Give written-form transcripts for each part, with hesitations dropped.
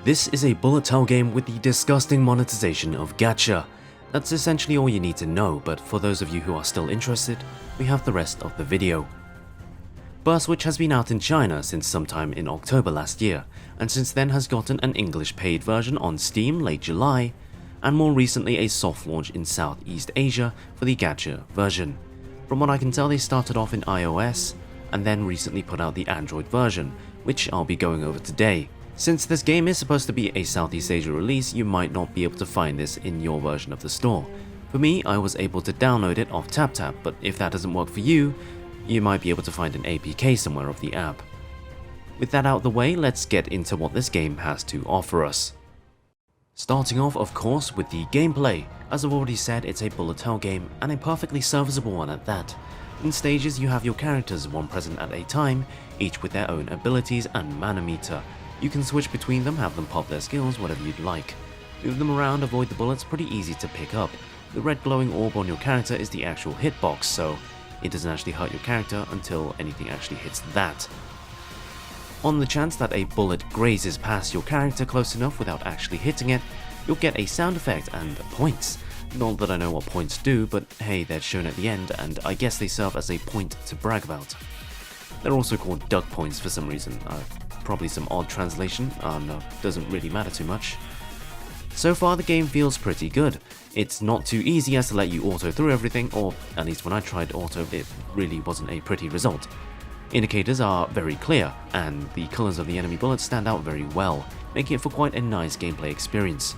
This is a bullet hell game with the disgusting monetization of Gacha. That's essentially all you need to know, but for those of you who are still interested, we have the rest of the video. Burst, which has been out in China since sometime in October last year, and since then has gotten an English paid version on Steam late July, and more recently a soft launch in Southeast Asia for the Gacha version. From what I can tell, they started off in iOS, and then recently put out the Android version, which I'll be going over today. Since this game is supposed to be a Southeast Asia release, you might not be able to find this in your version of the store. For me, I was able to download it off TapTap, but if that doesn't work for you, you might be able to find an APK somewhere of the app. With that out of the way, let's get into what this game has to offer us. Starting off, of course, with the gameplay. As I've already said, it's a bullet hell game, and a perfectly serviceable one at that. In stages, you have your characters, one present at a time, each with their own abilities and mana meter. You can switch between them, have them pop their skills, whatever you'd like. Move them around, avoid the bullets, pretty easy to pick up. The red glowing orb on your character is the actual hitbox, so it doesn't actually hurt your character until anything actually hits that. On the chance that a bullet grazes past your character close enough without actually hitting it, you'll get a sound effect and points. Not that I know what points do, but hey, they're shown at the end, and I guess they serve as a point to brag about. They're also called duck points for some reason. Probably some odd translation, no, doesn't really matter too much. So far the game feels pretty good. It's not too easy as to let you auto through everything, or at least when I tried auto it really wasn't a pretty result. Indicators are very clear, and the colours of the enemy bullets stand out very well, making it for quite a nice gameplay experience.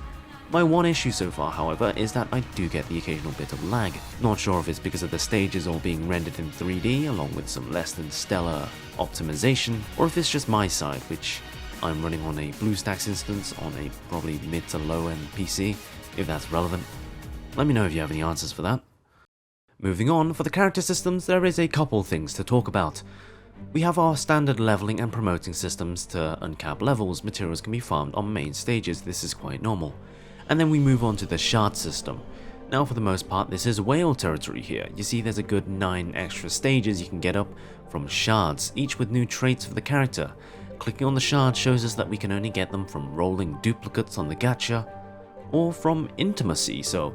My one issue so far, however, is that I do get the occasional bit of lag. Not sure if it's because of the stages all being rendered in 3D along with some less than stellar optimization, or if it's just my side, which I'm running on a BlueStacks instance on a probably mid to low end PC, if that's relevant. Let me know if you have any answers for that. Moving on, for the character systems, there is a couple things to talk about. We have our standard leveling and promoting systems. To uncap levels, materials can be farmed on main stages, this is quite normal. And then we move on to the shard system. Now for the most part this is whale territory here. You see there's a good 9 extra stages you can get up from shards, each with new traits for the character. Clicking on the shard shows us that we can only get them from rolling duplicates on the gacha, or from intimacy, so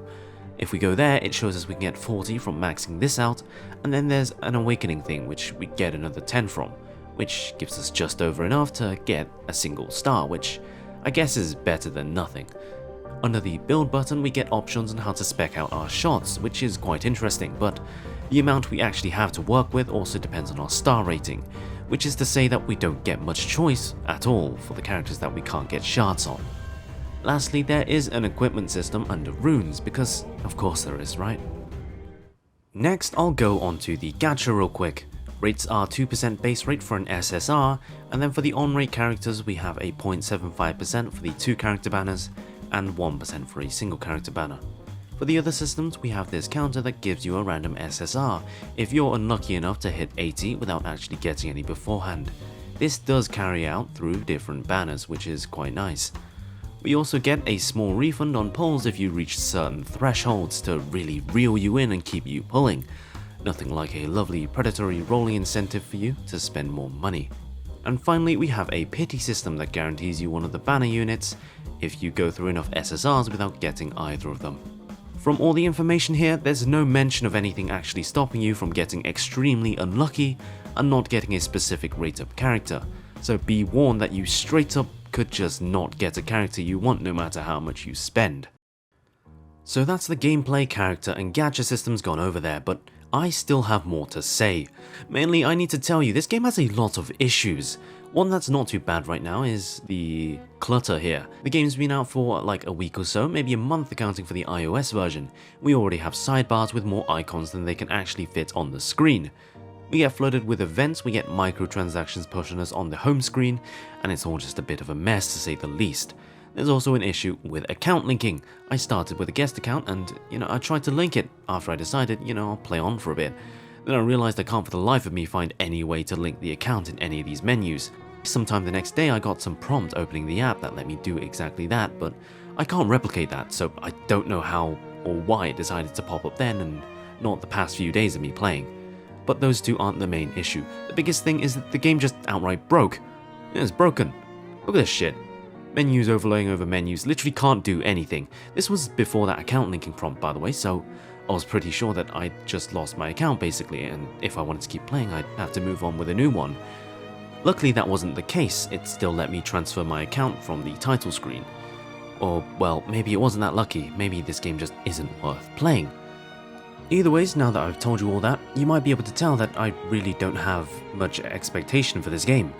if we go there it shows us we can get 40 from maxing this out, and then there's an awakening thing which we get another 10 from, which gives us just over enough to get a single star, which I guess is better than nothing. Under the build button we get options on how to spec out our shots, which is quite interesting, but the amount we actually have to work with also depends on our star rating, which is to say that we don't get much choice at all for the characters that we can't get shards on. Lastly, there is an equipment system under runes, because of course there is, right? Next I'll go on to the gacha real quick. Rates are 2% base rate for an SSR, and then for the on-rate characters we have a 0.75% for the 2 character banners, and 1% for a single character banner. For the other systems we have this counter that gives you a random SSR if you're unlucky enough to hit 80 without actually getting any beforehand. This does carry out through different banners, which is quite nice. We also get a small refund on pulls if you reach certain thresholds to really reel you in and keep you pulling. Nothing like a lovely predatory rolling incentive for you to spend more money. And finally we have a pity system that guarantees you one of the banner units if you go through enough SSRs without getting either of them. From all the information here, there's no mention of anything actually stopping you from getting extremely unlucky and not getting a specific rate up character, so be warned that you straight up could just not get a character you want no matter how much you spend. So that's the gameplay, character and gacha systems gone over there, but I still have more to say. Mainly I need to tell you this game has a lot of issues. One that's not too bad right now is the clutter here. The game's been out for like a week or so, maybe a month accounting for the iOS version. We already have sidebars with more icons than they can actually fit on the screen. We get flooded with events, we get microtransactions pushing us on the home screen, and it's all just a bit of a mess to say the least. There's also an issue with account linking. I started with a guest account and, I tried to link it after I decided, I'll play on for a bit. Then I realized I can't for the life of me find any way to link the account in any of these menus. Sometime the next day I got some prompt opening the app that let me do exactly that, but I can't replicate that, so I don't know how or why it decided to pop up then and not the past few days of me playing. But those two aren't the main issue. The biggest thing is that the game just outright broke. It's broken. Look at this shit. Menus overlaying over menus, literally can't do anything. This was before that account linking prompt, by the way, so I was pretty sure that I'd just lost my account basically, and if I wanted to keep playing I'd have to move on with a new one. Luckily that wasn't the case, it still let me transfer my account from the title screen. Or, well, maybe it wasn't that lucky, maybe this game just isn't worth playing. Either ways, now that I've told you all that, you might be able to tell that I really don't have much expectation for this game.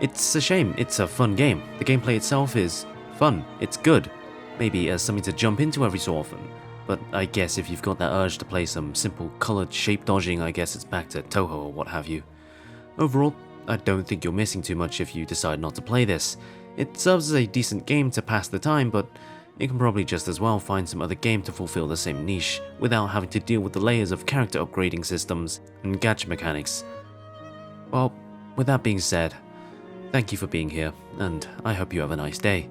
It's a shame, it's a fun game. The gameplay itself is fun, it's good. Maybe as something to jump into every so often. But I guess if you've got that urge to play some simple coloured shape dodging, I guess it's back to Toho or what have you. Overall, I don't think you're missing too much if you decide not to play this. It serves as a decent game to pass the time, but you can probably just as well find some other game to fulfill the same niche without having to deal with the layers of character upgrading systems and gacha mechanics. Well, with that being said, thank you for being here, and I hope you have a nice day.